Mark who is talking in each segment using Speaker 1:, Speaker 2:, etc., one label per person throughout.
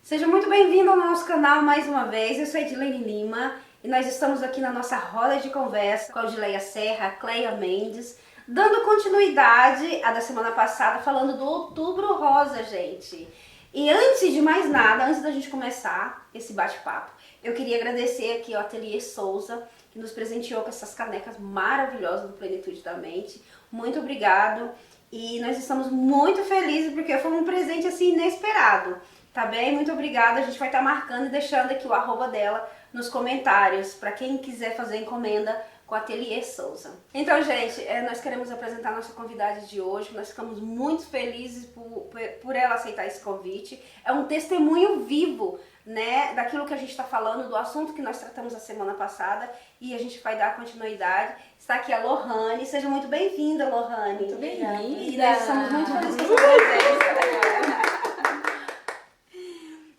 Speaker 1: Seja muito bem-vindo ao nosso canal mais uma vez. Eu sou Edilene Lima e nós estamos aqui na nossa roda de conversa com a Odileia Serra, a Cleia Mendes, dando continuidade à da semana passada, falando do Outubro Rosa, gente. E antes de mais nada, antes da gente começar esse bate-papo, eu queria agradecer aqui ao Ateliê Souza, que nos presenteou com essas canecas maravilhosas do Plenitude da Mente. Muito obrigado. E nós estamos muito felizes porque foi um presente assim inesperado. Tá bem? Muito obrigada. A gente vai estar marcando e deixando aqui o arroba dela nos comentários para quem quiser fazer encomenda com a Ateliê Souza. Então, gente, nós queremos apresentar a nossa convidada de hoje. Nós ficamos muito felizes por ela aceitar esse convite. É um testemunho vivo, né, daquilo que a gente está falando, do assunto que nós tratamos a semana passada, e a gente vai dar continuidade. Está aqui a Lohane. Seja muito bem-vinda, Lohane.
Speaker 2: Muito bem-vinda.
Speaker 1: E nós estamos muito felizes com a sua presença.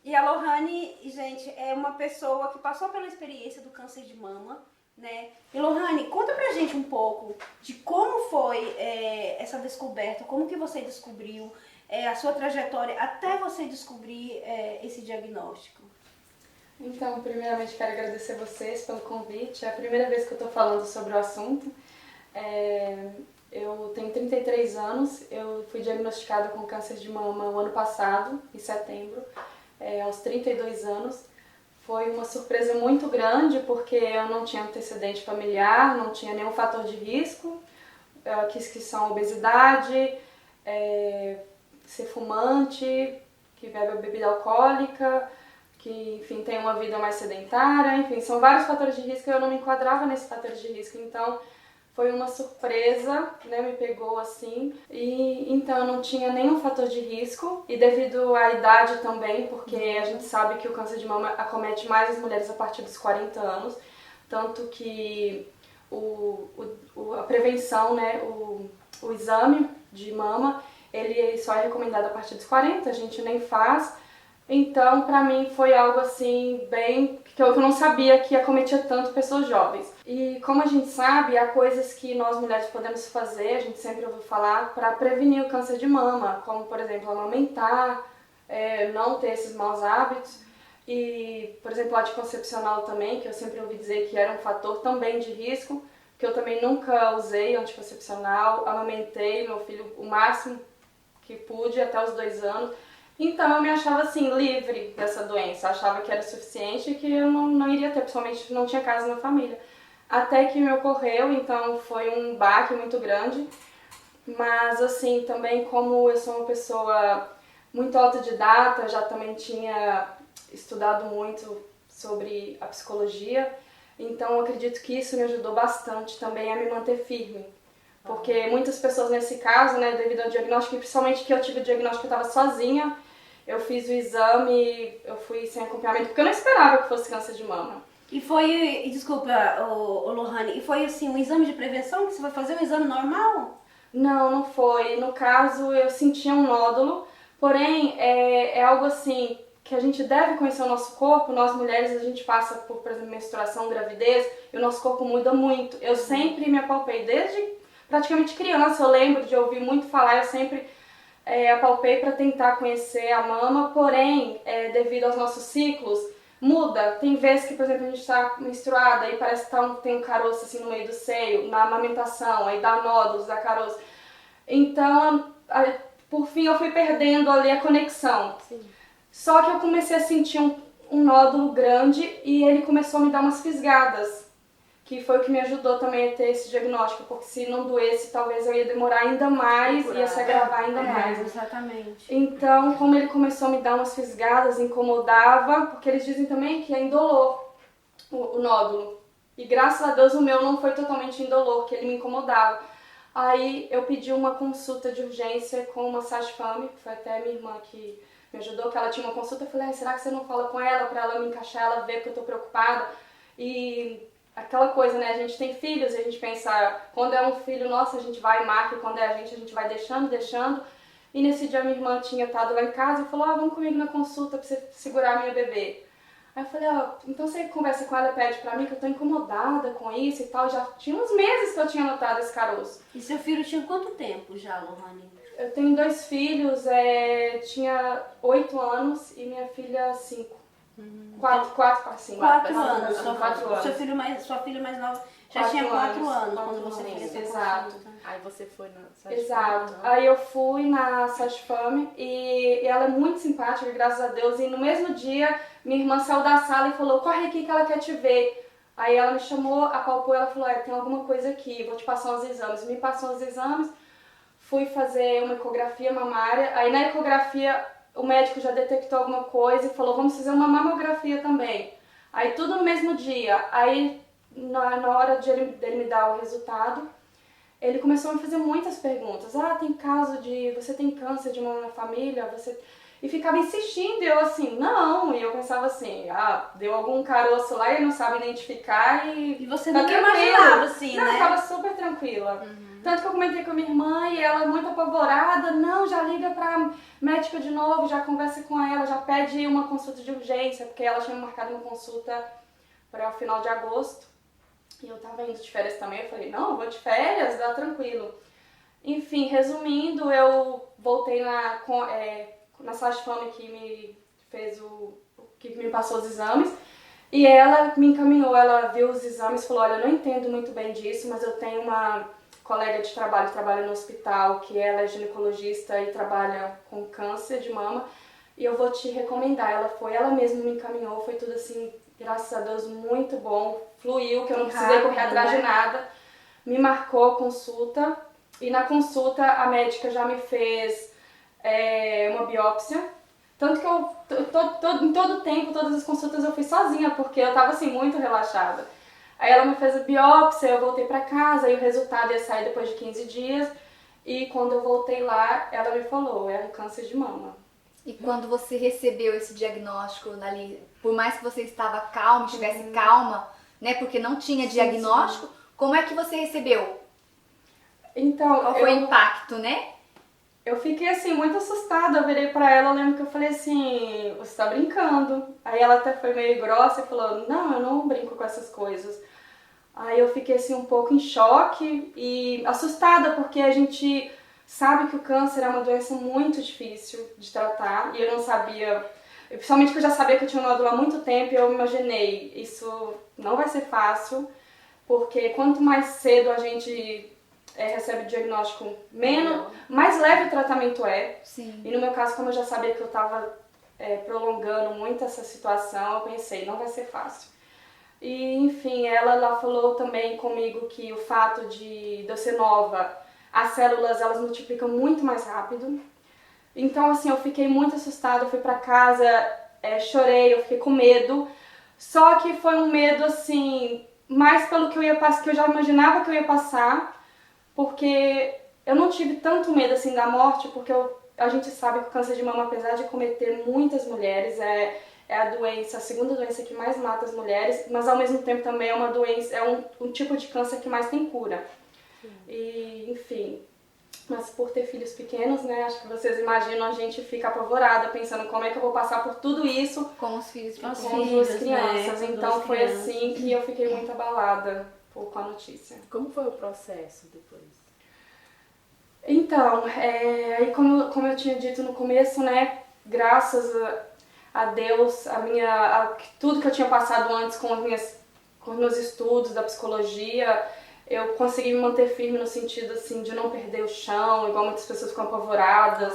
Speaker 1: E a Lohane, gente, é uma pessoa que passou pela experiência do câncer de mama, né? E Lohane, conta pra gente um pouco de como foi essa descoberta, como que você descobriu a sua trajetória até você descobrir esse diagnóstico.
Speaker 2: Então, primeiramente quero agradecer vocês pelo convite. É a primeira vez que eu estou falando sobre o assunto. Eu tenho 33 anos, eu fui diagnosticada com câncer de mama o ano passado, em setembro. Aos 32 anos. Foi uma surpresa muito grande porque eu não tinha antecedente familiar, não tinha nenhum fator de risco, que são obesidade, ser fumante, que bebe bebida alcoólica, que, enfim, tem uma vida mais sedentária, enfim, são vários fatores de risco e eu não me enquadrava nesses fatores de risco, então foi uma surpresa, né, me pegou assim, e então eu não tinha nenhum fator de risco, e devido à idade também, porque a gente sabe que o câncer de mama acomete mais as mulheres a partir dos 40 anos, tanto que a prevenção, né, o exame de mama, ele só é recomendado a partir dos 40, a gente nem faz. Então, pra mim, foi algo assim, bem... que eu não sabia que acometia tanto pessoas jovens. E como a gente sabe, há coisas que nós mulheres podemos fazer, a gente sempre ouviu falar, para prevenir o câncer de mama, como, por exemplo, amamentar, não ter esses maus hábitos. E, por exemplo, o anticoncepcional também, que eu sempre ouvi dizer que era um fator também de risco, que eu também nunca usei anticoncepcional, amamentei meu filho o máximo que pude, até os 2 anos. Então eu me achava assim, livre dessa doença, achava que era suficiente e que eu não iria ter, principalmente não tinha caso na família. Até que me ocorreu, então foi um baque muito grande, mas assim, também como eu sou uma pessoa muito autodidata, já também tinha estudado muito sobre a psicologia, então eu acredito que isso me ajudou bastante também a me manter firme. Porque muitas pessoas nesse caso, né, devido ao diagnóstico, e principalmente que eu tive o diagnóstico que eu estava sozinha, eu fiz o exame, eu fui sem acompanhamento, porque eu não esperava que fosse câncer de mama.
Speaker 1: E foi, desculpa, Lohane, e foi assim, um exame de prevenção que você vai fazer, um exame normal?
Speaker 2: Não foi. No caso, eu sentia um nódulo, porém, é algo assim, que a gente deve conhecer o nosso corpo. Nós mulheres, a gente passa por exemplo, menstruação, gravidez, e o nosso corpo muda muito. Eu sempre me apalpei, desde praticamente criança, eu lembro de ouvir muito falar, eu sempre apalpei para tentar conhecer a mama, porém, devido aos nossos ciclos, muda. Tem vezes que, por exemplo, a gente está menstruada e parece que tem um caroço assim no meio do seio, na amamentação, aí dá nódulos, dá caroço. Então, por fim, eu fui perdendo ali a conexão. Sim. Só que eu comecei a sentir um nódulo grande e ele começou a me dar umas fisgadas, que foi o que me ajudou também a ter esse diagnóstico, porque se não doesse, talvez eu ia demorar ainda mais, ia se agravar ainda mais.
Speaker 1: Exatamente.
Speaker 2: Então, como ele começou a me dar umas fisgadas, incomodava, porque eles dizem também que é indolor o nódulo. E graças a Deus o meu não foi totalmente indolor, que ele me incomodava. Aí eu pedi uma consulta de urgência com uma Sage-Femme, que foi até minha irmã que me ajudou, que ela tinha uma consulta. Eu falei, será que você não fala com ela, pra ela me encaixar, ela ver que eu tô preocupada? E aquela coisa, né, a gente tem filhos e a gente pensa, quando é um filho, nossa, a gente vai e marca, e quando é a gente vai deixando. E nesse dia minha irmã tinha estado lá em casa e falou, vamos comigo na consulta pra você segurar a minha bebê. Aí eu falei, então você conversa com ela e pede pra mim que eu tô incomodada com isso e tal. Já tinha uns meses que eu tinha notado esse caroço.
Speaker 1: E seu filho tinha quanto tempo já, Lohane?
Speaker 2: Eu tenho 2 filhos, tinha 8 anos e minha filha 5. 4 5.
Speaker 1: 4 anos. Sua filha mais nova já tinha 4 anos quando você fez essa
Speaker 2: Exato.
Speaker 1: consulta.
Speaker 3: Aí você foi na Sage
Speaker 2: Exato.
Speaker 3: Fame,
Speaker 2: Aí eu fui na Sage Fame e ela é muito simpática, graças a Deus. E no mesmo dia, minha irmã saiu da sala e falou, corre aqui que ela quer te ver. Aí ela me chamou, apalpou, ela falou, tem alguma coisa aqui, vou te passar uns exames. Me passou os exames, fui fazer uma ecografia mamária. Aí na ecografia o médico já detectou alguma coisa e falou, vamos fazer uma mamografia também. Aí tudo no mesmo dia. Aí na hora dele me dar o resultado, ele começou a me fazer muitas perguntas. Tem caso de... Você tem câncer de mama na família? E ficava insistindo, e eu assim, não. E eu pensava assim, deu algum caroço lá e ele não sabe identificar
Speaker 1: e você nunca imaginava assim,
Speaker 2: não,
Speaker 1: né?
Speaker 2: Eu tava super tranquila. Tanto que eu comentei com a minha irmã e ela muito apavorada, não, já liga pra médica de novo, já conversa com ela, já pede uma consulta de urgência, porque ela tinha marcado uma consulta para o final de agosto. E eu tava indo de férias também, eu falei, não, eu vou de férias, dá tranquilo. Enfim, resumindo, eu voltei na Sage Fame que me fez que me passou os exames. E ela me encaminhou, ela viu os exames e falou, olha, eu não entendo muito bem disso, mas eu tenho uma colega de trabalho que trabalha no hospital, que ela é ginecologista e trabalha com câncer de mama, e eu vou te recomendar. Ela mesma me encaminhou, foi tudo assim, graças a Deus, muito bom, fluiu, que eu não precisei correr atrás de nada. Me marcou a consulta, e na consulta a médica já me fez uma biópsia. Tanto que em todo tempo, todas as consultas eu fiz sozinha, porque eu tava assim, muito relaxada. Aí ela me fez a biópsia, eu voltei pra casa, e o resultado ia sair depois de 15 dias. E quando eu voltei lá, ela me falou, é um câncer de mama.
Speaker 4: E quando você recebeu esse diagnóstico ali, por mais que você estava calma, estivesse calma, né, porque não tinha diagnóstico, como é que você recebeu?
Speaker 2: Então,
Speaker 4: qual foi o impacto, né?
Speaker 2: Eu fiquei assim, muito assustada, eu virei pra ela, eu lembro que eu falei assim, você tá brincando? Aí ela até foi meio grossa e falou, não, eu não brinco com essas coisas. Aí eu fiquei assim um pouco em choque e assustada, porque a gente sabe que o câncer é uma doença muito difícil de tratar, e eu não sabia, principalmente que eu já sabia que eu tinha um nódulo há muito tempo, e eu imaginei, isso não vai ser fácil, porque quanto mais cedo a gente recebe o diagnóstico, mais leve o tratamento é.
Speaker 4: Sim.
Speaker 2: E no meu caso, como eu já sabia que eu estava prolongando muito essa situação, eu pensei, não vai ser fácil. E enfim, ela falou também comigo que o fato de eu ser nova, as células elas multiplicam muito mais rápido. Então assim, eu fiquei muito assustada, eu fui pra casa, chorei, eu fiquei com medo. Só que foi um medo assim, mais pelo que eu ia passar, que eu já imaginava que eu ia passar, porque eu não tive tanto medo assim da morte, porque a gente sabe que o câncer de mama, apesar de cometer muitas mulheres, é a segunda doença que mais mata as mulheres, mas ao mesmo tempo também é uma doença, um tipo de câncer que mais tem cura. Sim. E, enfim, mas por ter filhos pequenos, né, acho que vocês imaginam, a gente fica apavorada, pensando como é que eu vou passar por tudo isso
Speaker 4: com os filhos pequenos,
Speaker 2: com duas crianças.
Speaker 1: Né?
Speaker 2: Então foi assim que eu fiquei muito abalada com a notícia.
Speaker 3: Como foi o processo depois?
Speaker 2: Então, aí como eu tinha dito no começo, né, graças a Deus, tudo que eu tinha passado antes com os meus estudos da psicologia, eu consegui me manter firme no sentido assim de não perder o chão, igual muitas pessoas ficam apavoradas.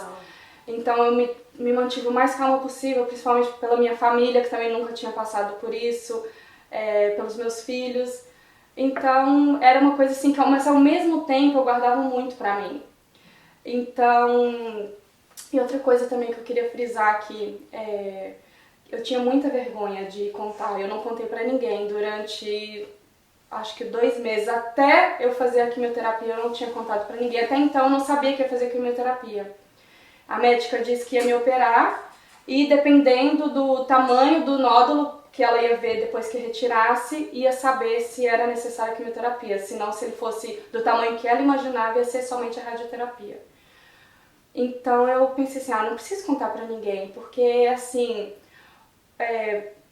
Speaker 2: Então eu me mantive o mais calma possível, principalmente pela minha família, que também nunca tinha passado por isso, pelos meus filhos. Então era uma coisa assim, mas ao mesmo tempo eu guardava muito pra mim. Então, e outra coisa também que eu queria frisar aqui, eu tinha muita vergonha de contar, eu não contei pra ninguém durante, acho que 2 meses, até eu fazer a quimioterapia eu não tinha contado pra ninguém, até então eu não sabia que ia fazer quimioterapia. A médica disse que ia me operar e dependendo do tamanho do nódulo que ela ia ver depois que retirasse, ia saber se era necessária a quimioterapia, senão se ele fosse do tamanho que ela imaginava ia ser somente a radioterapia. Então eu pensei assim, não preciso contar pra ninguém, porque assim,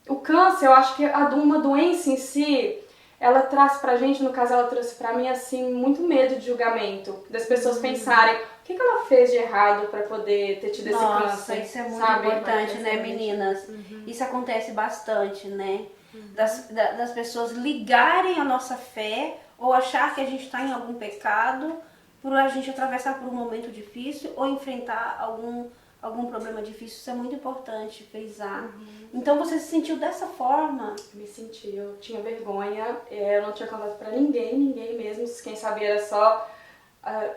Speaker 2: o câncer, eu acho que uma doença em si, ela traz pra gente, no caso ela trouxe pra mim, assim, muito medo de julgamento, das pessoas pensarem, o que ela fez de errado pra poder ter tido esse
Speaker 1: Nossa,
Speaker 2: câncer,
Speaker 1: isso é muito
Speaker 2: sabe?
Speaker 1: importante, né, meninas? Isso acontece bastante, né? Das pessoas ligarem a nossa fé ou achar que a gente está em algum pecado por a gente atravessar por um momento difícil ou enfrentar algum problema difícil. Isso é muito importante frisar. Então você se sentiu dessa forma?
Speaker 2: Me senti, eu tinha vergonha, eu não tinha contato pra ninguém mesmo, quem sabia era só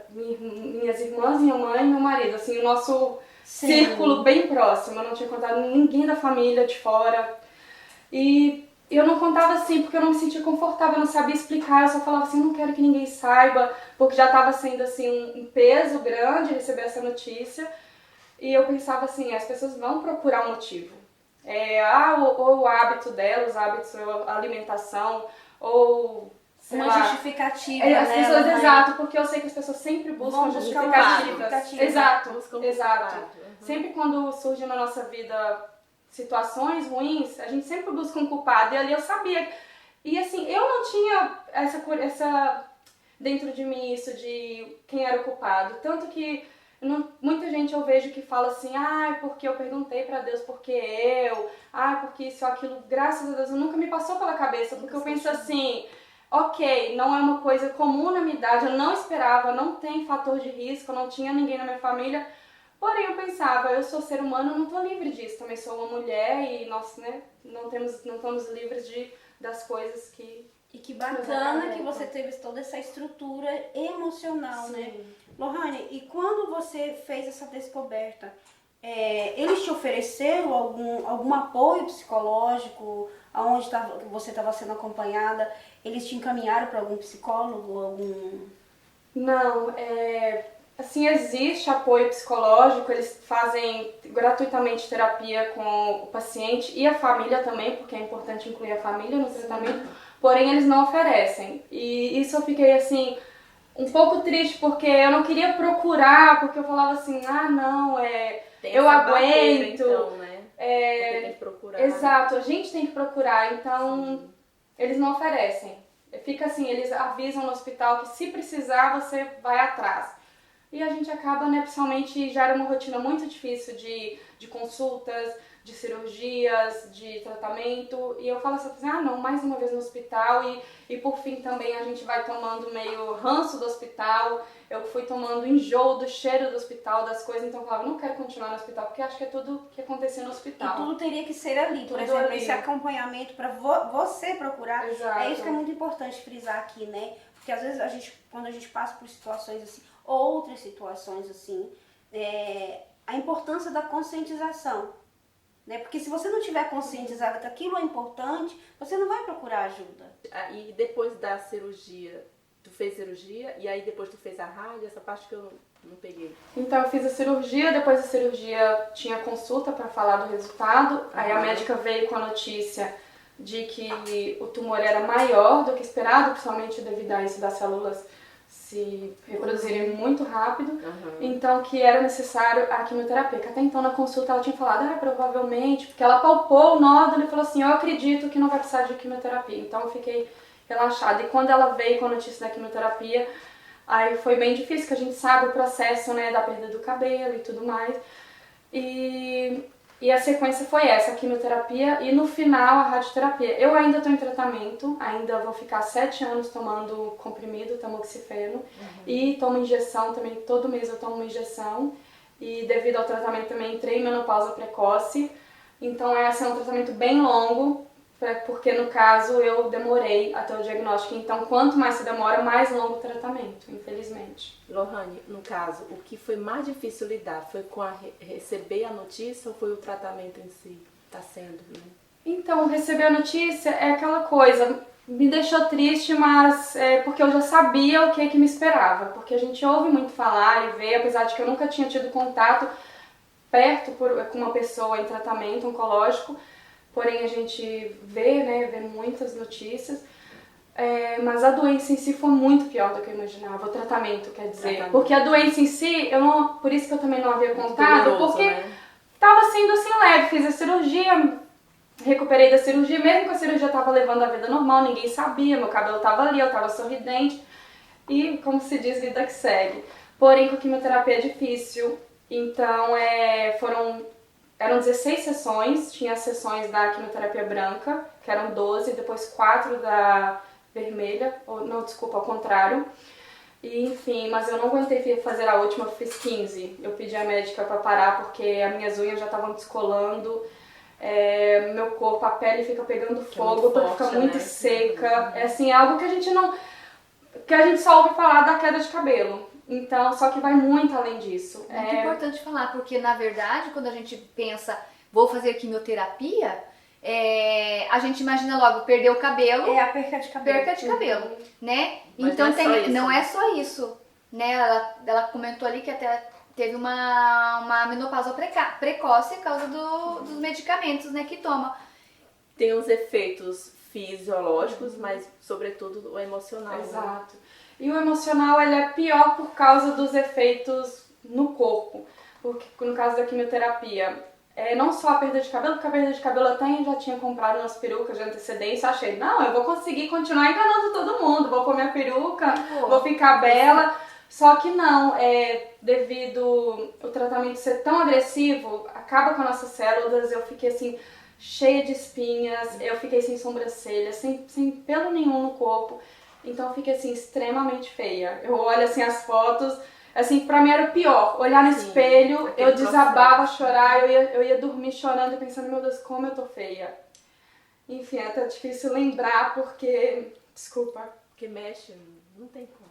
Speaker 2: minhas irmãs, minha mãe e meu marido, assim, o nosso círculo bem próximo, eu não tinha contado ninguém da família de fora, e eu não contava assim porque eu não me sentia confortável, eu não sabia explicar, eu só falava assim, não quero que ninguém saiba, porque já estava sendo assim um peso grande receber essa notícia, e eu pensava assim, as pessoas vão procurar um motivo. Ou o hábito dela, os hábitos, ou a alimentação, ou sei
Speaker 1: Uma
Speaker 2: lá,
Speaker 1: justificativa,
Speaker 2: as
Speaker 1: né?
Speaker 2: pessoas, exato, porque eu sei que as pessoas sempre buscam
Speaker 1: Vão buscar uma
Speaker 2: justificativas.
Speaker 1: justificativa.
Speaker 2: Exato,
Speaker 3: Buscam
Speaker 2: exato.
Speaker 3: culpado.
Speaker 2: Sempre quando surge na nossa vida situações ruins, a gente sempre busca um culpado. E ali eu sabia. E assim, eu não tinha essa dentro de mim isso de quem era o culpado. Tanto que muita gente eu vejo que fala assim, porque eu perguntei pra Deus, porque porque isso ou aquilo, graças a Deus, nunca me passou pela cabeça, porque eu penso assim, ok, não é uma coisa comum na minha idade, eu não esperava, não tem fator de risco, não tinha ninguém na minha família, porém eu pensava, eu sou ser humano, eu não tô livre disso, também sou uma mulher e nós, né, não estamos livres das coisas que...
Speaker 1: E que bacana que você teve toda essa estrutura emocional, né? Lohane, e quando você fez essa descoberta, eles te ofereceram algum apoio psicológico, aonde você estava sendo acompanhada? Eles te encaminharam para algum psicólogo,
Speaker 2: Não, assim, existe apoio psicológico, eles fazem gratuitamente terapia com o paciente e a família também, porque é importante incluir a família no tratamento, porém eles não oferecem. E isso eu fiquei assim, um pouco triste, porque eu não queria procurar, porque eu falava assim,
Speaker 3: Tem
Speaker 2: eu
Speaker 3: essa
Speaker 2: aguento.
Speaker 3: barreira, então, né? Você tem que procurar.
Speaker 2: Exato, a gente tem que procurar, então eles não oferecem. Fica assim, eles avisam no hospital que se precisar você vai atrás. E a gente acaba, né, principalmente já era uma rotina muito difícil de consultas, de cirurgias, de tratamento, e eu falo assim, não, mais uma vez no hospital, e por fim também a gente vai tomando meio ranço do hospital, eu fui tomando enjoo do cheiro do hospital, das coisas, então eu falava, não quero continuar no hospital, porque acho que é tudo que acontecia no hospital.
Speaker 1: E tudo teria que ser ali, por
Speaker 2: Tudo
Speaker 1: exemplo,
Speaker 2: ali.
Speaker 1: esse acompanhamento para você procurar.
Speaker 2: Exato.
Speaker 1: É isso que é muito importante frisar aqui, né? Porque às vezes quando a gente passa por situações assim, outras situações assim, a importância da conscientização. Né? Porque se você não tiver conscientizado que aquilo é importante, você não vai procurar ajuda.
Speaker 3: E depois da cirurgia, tu fez cirurgia e aí depois tu fez a rádio, essa parte que eu não peguei.
Speaker 2: Então eu fiz a cirurgia, depois da cirurgia tinha consulta para falar do resultado, aí a médica veio com a notícia de que o tumor era maior do que esperado, principalmente devido a isso das células se reproduzirem muito rápido, então que era necessário a quimioterapia, que até então na consulta ela tinha falado, provavelmente, porque ela palpou o nódulo e falou assim, eu acredito que não vai precisar de quimioterapia, então eu fiquei relaxada. E quando ela veio com a notícia da quimioterapia, aí foi bem difícil, que a gente sabe o processo, né, da perda do cabelo e tudo mais, e a sequência foi essa, a quimioterapia e no final a radioterapia. Eu ainda estou em tratamento, ainda vou ficar 7 anos tomando comprimido, tamoxifeno, e tomo injeção também, todo mês eu tomo uma injeção, e devido ao tratamento também entrei em menopausa precoce, então esse é um tratamento bem longo, porque no caso eu demorei até o diagnóstico, então quanto mais se demora, mais longo o tratamento, infelizmente.
Speaker 3: Lohane, no caso, o que foi mais difícil lidar foi com receber a notícia ou foi o tratamento em si? Tá sendo, né?
Speaker 2: Então, receber a notícia é aquela coisa, me deixou triste, mas porque eu já sabia o que me esperava, porque a gente ouve muito falar e vê, apesar de que eu nunca tinha tido contato perto com uma pessoa em tratamento oncológico, porém a gente vê muitas notícias, mas a doença em si foi muito pior do que eu imaginava, o tratamento, quer dizer, porque a doença em si, por isso que eu também não havia contado, porque estava sendo assim leve, fiz a cirurgia, recuperei da cirurgia, mesmo que a cirurgia tava levando a vida normal, ninguém sabia, meu cabelo tava ali, eu tava sorridente. E, como se diz, vida que segue. Porém, com a quimioterapia é difícil. Então, eram 16 sessões. Tinha as sessões da quimioterapia branca, que eram 12, depois 4 da vermelha. Ou, não, desculpa, ao contrário. E, enfim, mas eu não aguentei fazer a última, eu fiz 15. Eu pedi à médica pra parar, porque as minhas unhas já estavam descolando. Meu corpo, a pele fica pegando fogo, fica muito seca. É assim, algo que a gente não... que a gente só ouve falar da queda de cabelo. Então, só que vai muito além disso.
Speaker 4: Muito importante falar, porque na verdade, quando a gente pensa, vou fazer quimioterapia, a gente imagina logo perder o cabelo.
Speaker 1: É a perca de cabelo.
Speaker 4: Perca de cabelo, né?
Speaker 3: Mas
Speaker 4: então
Speaker 3: não
Speaker 4: é só isso, né? Ela comentou ali que até teve uma menopausa precoce por causa dos medicamentos, né, que toma.
Speaker 3: Tem os efeitos fisiológicos, mas sobretudo o emocional.
Speaker 2: Exato. E o emocional, ele é pior por causa dos efeitos no corpo. Porque no caso da quimioterapia, não só a perda de cabelo, porque a perda de cabelo eu até já tinha comprado umas perucas de antecedência, achei, não, eu vou conseguir continuar enganando todo mundo, vou pôr minha peruca, vou ficar bela. Só que não, devido o tratamento ser tão agressivo, acaba com as nossas células, eu fiquei assim, cheia de espinhas, eu fiquei sem sobrancelha, sem pelo nenhum no corpo. Então eu fiquei assim, extremamente feia. Eu olho assim as fotos, assim, pra mim era o pior. Olhar no espelho, eu desabava a chorar, eu ia dormir chorando e pensando, meu Deus, como eu tô feia. Enfim, é até difícil lembrar porque, desculpa.
Speaker 3: Porque mexe, não tem como.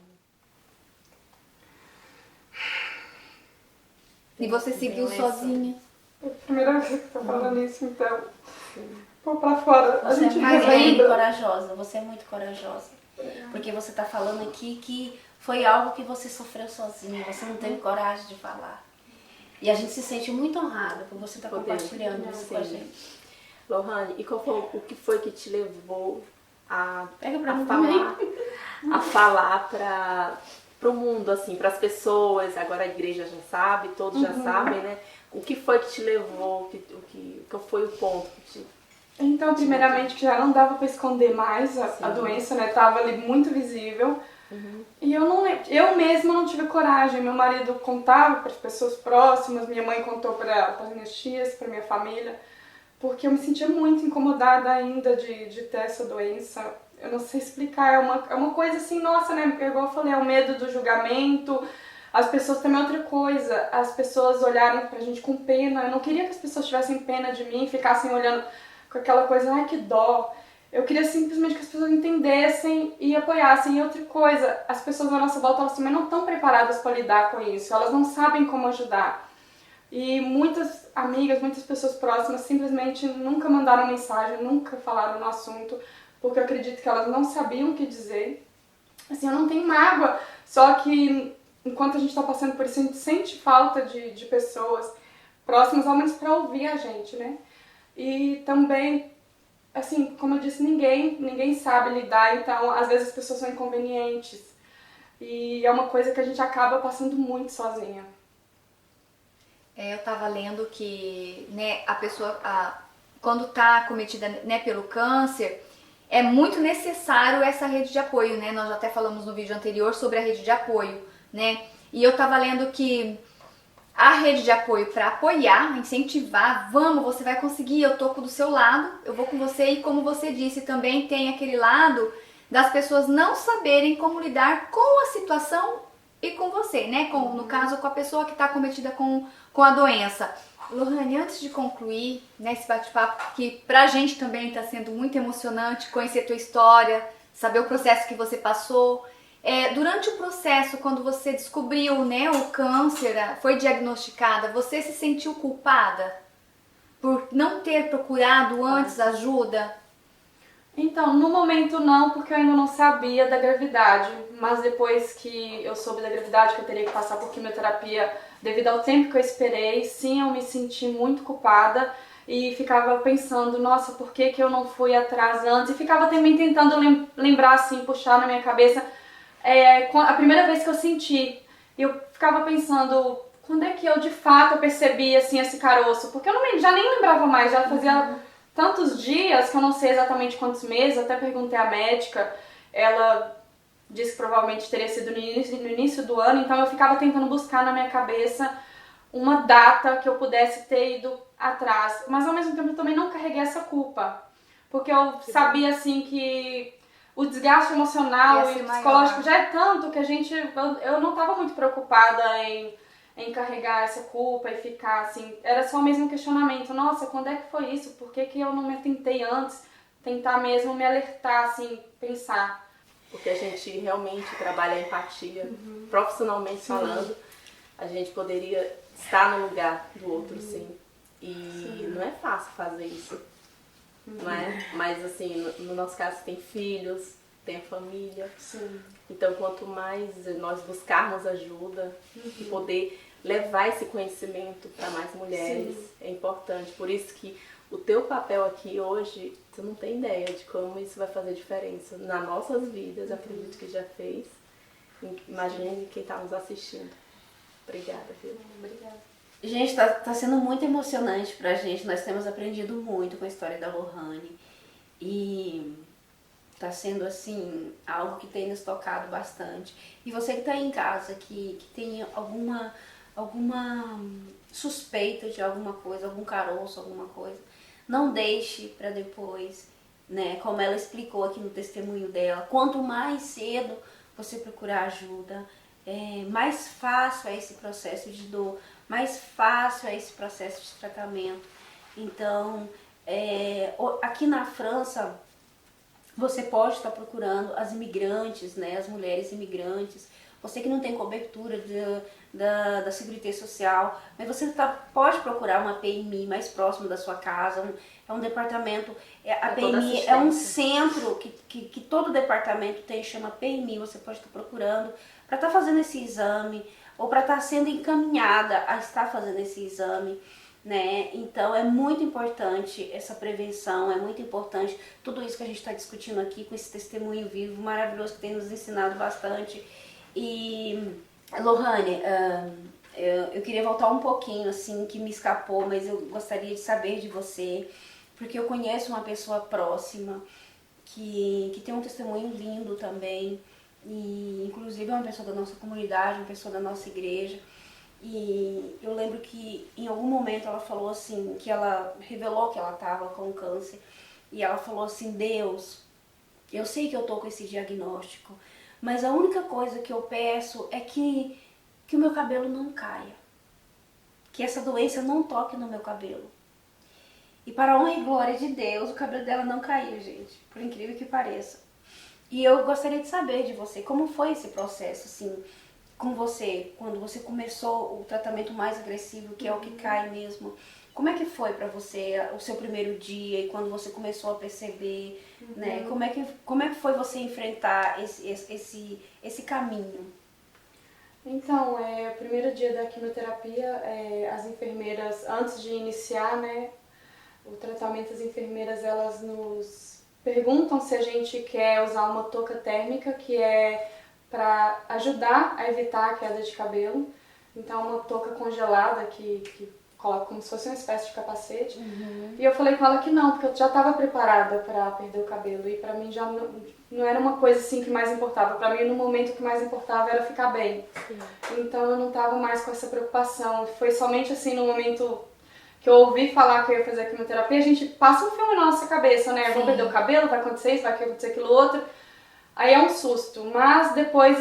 Speaker 4: E você seguiu sozinha.
Speaker 2: É a primeira vez que eu tô falando isso, então. Vou pra fora. A gente
Speaker 1: Mas é muito
Speaker 2: relembra.
Speaker 1: corajosa, você é muito corajosa. Porque você tá falando aqui que foi algo que você sofreu sozinha, você não teve coragem de falar. E a gente se sente muito honrada por você estar compartilhando isso com a gente.
Speaker 3: Lohane, e o que foi que te levou a falar para o mundo, assim, para as pessoas? Agora a igreja já sabe, todos já sabem, né? O que foi que te levou? Qual foi o ponto que te...
Speaker 2: Então, primeiramente, que já não dava pra esconder mais a doença, né? Tava ali muito visível. E eu mesma não tive coragem. Meu marido contava para as pessoas próximas, minha mãe contou para as minhas tias, para minha família, porque eu me sentia muito incomodada ainda de ter essa doença. Eu não sei explicar, é uma coisa assim, nossa, né? Igual eu falei, é o medo do julgamento. As pessoas também, outra coisa, as pessoas olharem pra gente com pena. Eu não queria que as pessoas tivessem pena de mim, ficassem olhando com aquela coisa, ai que dó. Eu queria simplesmente que as pessoas entendessem e apoiassem. E outra coisa, as pessoas à nossa volta, elas também não estão preparadas para lidar com isso, elas não sabem como ajudar. E muitas amigas, muitas pessoas próximas simplesmente nunca mandaram mensagem, nunca falaram no assunto, porque eu acredito que elas não sabiam o que dizer. Assim, eu não tenho mágoa, só que enquanto a gente está passando por isso, a gente sente falta de pessoas próximas, ao menos para ouvir a gente, né? E também, assim, como eu disse, ninguém sabe lidar, então às vezes as pessoas são inconvenientes. E é uma coisa que a gente acaba passando muito sozinha.
Speaker 4: Eu tava lendo que, né, a pessoa, quando tá acometida, né, pelo câncer, é muito necessário essa rede de apoio, né? Nós já até falamos no vídeo anterior sobre a rede de apoio, né? E eu tava lendo que a rede de apoio para apoiar, incentivar, vamos, você vai conseguir, eu tô do seu lado, eu vou com você. E como você disse, também tem aquele lado das pessoas não saberem como lidar com a situação e com você, né? No caso, com a pessoa que está acometida com a doença. Lohane, antes de concluir, né, esse bate-papo, que pra gente também está sendo muito emocionante conhecer a tua história, saber o processo que você passou. Durante o processo, quando você descobriu, né, o câncer, foi diagnosticada, você se sentiu culpada por não ter procurado antes ajuda?
Speaker 2: Então, no momento não, porque eu ainda não sabia da gravidade, mas depois que eu soube da gravidade, que eu teria que passar por quimioterapia, devido ao tempo que eu esperei, sim, eu me senti muito culpada e ficava pensando, nossa, por que eu não fui atrás antes? E ficava também tentando lembrar, assim, puxar na minha cabeça a primeira vez que eu senti. Eu ficava pensando, quando é que eu de fato percebi assim esse caroço? Porque eu já nem lembrava mais, já fazia tantos dias, que eu não sei exatamente quantos meses, até perguntei à médica, ela disse que provavelmente teria sido no início do ano, então eu ficava tentando buscar na minha cabeça uma data que eu pudesse ter ido atrás, mas ao mesmo tempo eu também não carreguei essa culpa, porque eu sabia assim que o desgaste emocional e psicológico já é tanto que eu não estava muito preocupada em carregar essa culpa e ficar assim, era só mesmo um questionamento, nossa, quando é que foi isso? Por que que eu não me atentei antes? Tentar mesmo me alertar, assim, pensar.
Speaker 3: Porque a gente realmente trabalha a empatia, profissionalmente falando, a gente poderia estar no lugar do outro, sim. E não é fácil fazer isso, não é? Mas assim, no nosso caso tem filhos, tem a família.
Speaker 2: Sim.
Speaker 3: Então quanto mais nós buscarmos ajuda e poder levar esse conhecimento para mais mulheres, é importante. Por isso que o teu papel aqui hoje, você não tem ideia de como isso vai fazer diferença nas nossas vidas, acredito que já fez. Imagine quem está nos assistindo. Obrigada, viu?
Speaker 2: Obrigada.
Speaker 1: Gente, tá sendo muito emocionante pra gente. Nós temos aprendido muito com a história da Lohane. E tá sendo, assim, algo que tem nos tocado bastante. E você que tá aí em casa, que tem alguma suspeita de alguma coisa, algum caroço, alguma coisa, não deixe pra depois, né? Como ela explicou aqui no testemunho dela, quanto mais cedo você procurar ajuda, mais fácil é esse processo de dor, mais fácil é esse processo de tratamento. Então, aqui na França, você pode estar procurando as imigrantes, né, as mulheres imigrantes, você que não tem cobertura da Seguridade Social, mas você pode procurar uma PMI mais próximo da sua casa, é um departamento, a PMI é um centro que todo departamento tem, chama PMI, você pode estar procurando para estar fazendo esse exame, ou para estar sendo encaminhada a estar fazendo esse exame, né? Então é muito importante essa prevenção, é muito importante tudo isso que a gente está discutindo aqui com esse testemunho vivo maravilhoso que tem nos ensinado bastante. E Lohane, eu queria voltar um pouquinho, assim, que me escapou, mas eu gostaria de saber de você, porque eu conheço uma pessoa próxima que tem um testemunho lindo também, e inclusive é uma pessoa da nossa comunidade, uma pessoa da nossa igreja. E eu lembro que em algum momento ela falou assim, que ela revelou que ela estava com câncer, e ela falou assim: Deus, eu sei que eu tô com esse diagnóstico, mas a única coisa que eu peço é que o meu cabelo não caia, que essa doença não toque no meu cabelo. E para a honra e glória de Deus, o cabelo dela não caiu, gente, por incrível que pareça. E eu gostaria de saber de você, como foi esse processo, assim, com você, quando você começou o tratamento mais agressivo, que é o que cai mesmo. Como é que foi pra você o seu primeiro dia e quando você começou a perceber, né? Como é que foi você enfrentar esse caminho?
Speaker 2: Então, o primeiro dia da quimioterapia, as enfermeiras, antes de iniciar, né, o tratamento, as enfermeiras, elas nos perguntam se a gente quer usar uma touca térmica, que é para ajudar a evitar a queda de cabelo. Então, uma touca congelada que coloca como se fosse uma espécie de capacete. E eu falei com ela que não, porque eu já estava preparada para perder o cabelo. E para mim já não era uma coisa assim que mais importava. Para mim, no momento, o que mais importava era ficar bem. Então, eu não estava mais com essa preocupação. Foi somente assim, no momento que eu ouvi falar que eu ia fazer a quimioterapia, a gente passa um filme na nossa cabeça, né? Vou perder o cabelo, vai acontecer isso, vai acontecer aquilo outro. Aí é um susto, mas depois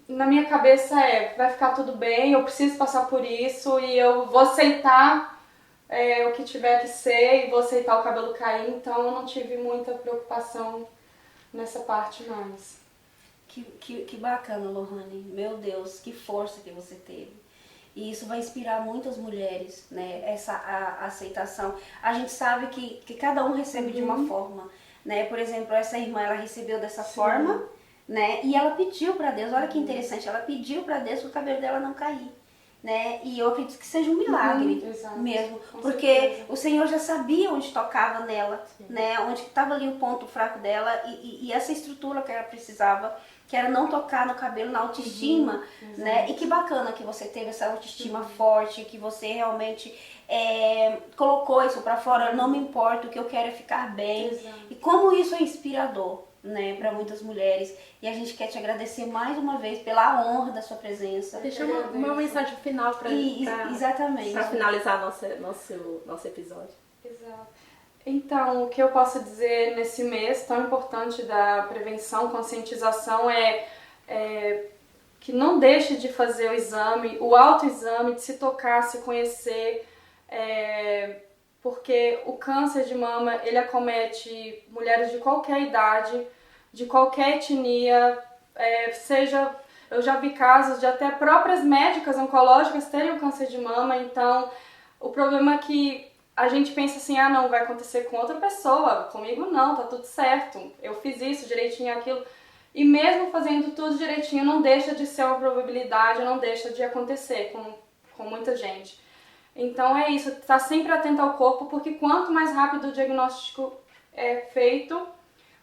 Speaker 2: na minha cabeça vai ficar tudo bem, eu preciso passar por isso e eu vou aceitar o que tiver que ser e vou aceitar o cabelo cair, então eu não tive muita preocupação nessa parte mais.
Speaker 1: Que bacana, Lohane, meu Deus, que força que você teve. E isso vai inspirar muitas mulheres, né? A aceitação. A gente sabe que cada um recebe de uma forma, né? Por exemplo, essa irmã, ela recebeu dessa forma, né? E ela pediu para Deus, olha que interessante, ela pediu para Deus que o cabelo dela não cair, né? E eu acredito que seja um milagre mesmo, porque certeza. O Senhor já sabia onde tocava nela, né? Onde estava ali o ponto fraco dela e essa estrutura que ela precisava, que era não tocar no cabelo, na autoestima, né? E que bacana que você teve essa autoestima forte, que você realmente colocou isso pra fora, não me importa, o que eu quero é ficar bem.
Speaker 2: Exato.
Speaker 1: E como isso é inspirador, né, para muitas mulheres. E a gente quer te agradecer mais uma vez pela honra da sua presença.
Speaker 3: Deixa uma mensagem final para
Speaker 1: Exatamente.
Speaker 3: Para finalizar nosso episódio.
Speaker 2: Exato. Então, o que eu posso dizer nesse mês tão importante da prevenção, conscientização é que não deixe de fazer o exame, o autoexame, de se tocar, se conhecer, porque o câncer de mama, ele acomete mulheres de qualquer idade, de qualquer etnia, eu já vi casos de até próprias médicas oncológicas terem o câncer de mama. Então o problema é que a gente pensa assim, não, vai acontecer com outra pessoa, comigo não, tá tudo certo, eu fiz isso direitinho, aquilo. E mesmo fazendo tudo direitinho, não deixa de ser uma probabilidade, não deixa de acontecer com muita gente. Então é isso, estar sempre atento ao corpo, porque quanto mais rápido o diagnóstico é feito,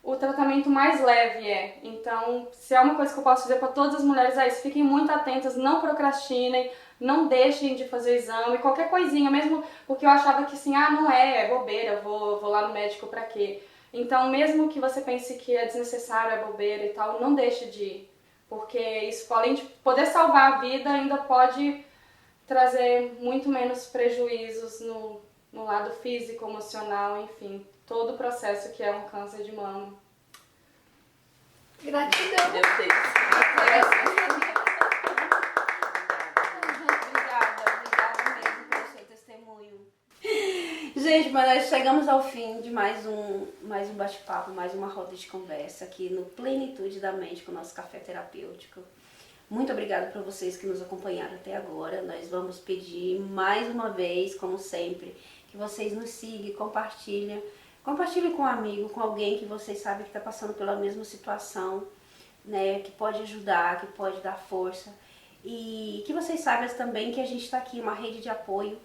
Speaker 2: o tratamento mais leve é. Então, se é uma coisa que eu posso dizer para todas as mulheres, é isso, fiquem muito atentas, não procrastinem, não deixem de fazer o exame, qualquer coisinha, mesmo porque eu achava que assim, não é bobeira, vou lá no médico pra quê? Então, mesmo que você pense que é desnecessário, é bobeira e tal, não deixe de ir, porque isso, além de poder salvar a vida, ainda pode trazer muito menos prejuízos no lado físico, emocional, enfim, todo o processo que é um câncer de mama.
Speaker 4: Gratidão.
Speaker 3: Meu Deus.
Speaker 1: Obrigada mesmo pelo seu testemunho. Gente, mas nós chegamos ao fim de mais um bate-papo, mais uma roda de conversa aqui no Plenitude da Mente com o nosso café terapêutico. Muito obrigada para vocês que nos acompanharam até agora. Nós vamos pedir mais uma vez, como sempre, que vocês nos sigam, compartilhem. Compartilhe com um amigo, com alguém que vocês sabem que está passando pela mesma situação, né? Que pode ajudar, que pode dar força. E que vocês saibam também que a gente está aqui, uma rede de apoio,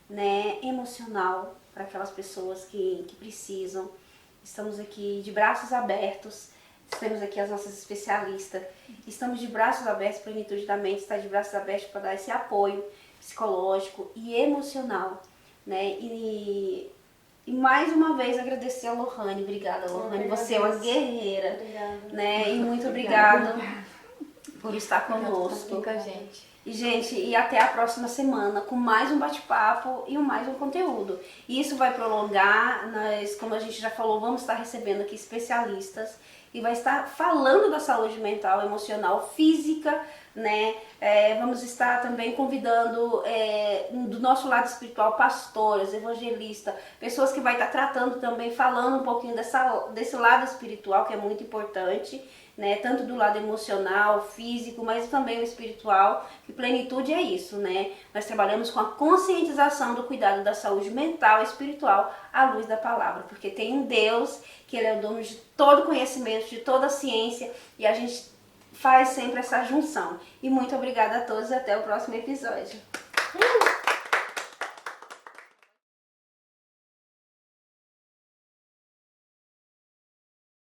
Speaker 1: né, emocional para aquelas pessoas que precisam. Estamos aqui de braços abertos. Temos aqui as nossas especialistas. Estamos de braços abertos, Plenitude da Mente está de braços abertos para dar esse apoio psicológico e emocional, né? E mais uma vez agradecer a Lohane. Obrigada, Lohane. Você é uma guerreira.
Speaker 2: Obrigada.
Speaker 1: Né? E muito obrigada por estar conosco.
Speaker 4: Com a gente.
Speaker 1: E, gente, e até a próxima semana com mais um bate-papo e mais um conteúdo. E isso vai prolongar, como a gente já falou, vamos estar recebendo aqui especialistas e vai estar falando da saúde mental, emocional, física, né? Vamos estar também convidando do nosso lado espiritual pastoras, evangelistas, pessoas que vai estar tratando também, falando um pouquinho desse lado espiritual que é muito importante, né? Tanto do lado emocional, físico, mas também o espiritual, que plenitude é isso, né? Nós trabalhamos com a conscientização do cuidado da saúde mental e espiritual à luz da palavra, porque tem um Deus que Ele é o dono de todo conhecimento, de toda a ciência, e a gente faz sempre essa junção. E muito obrigada a todos, até o próximo episódio.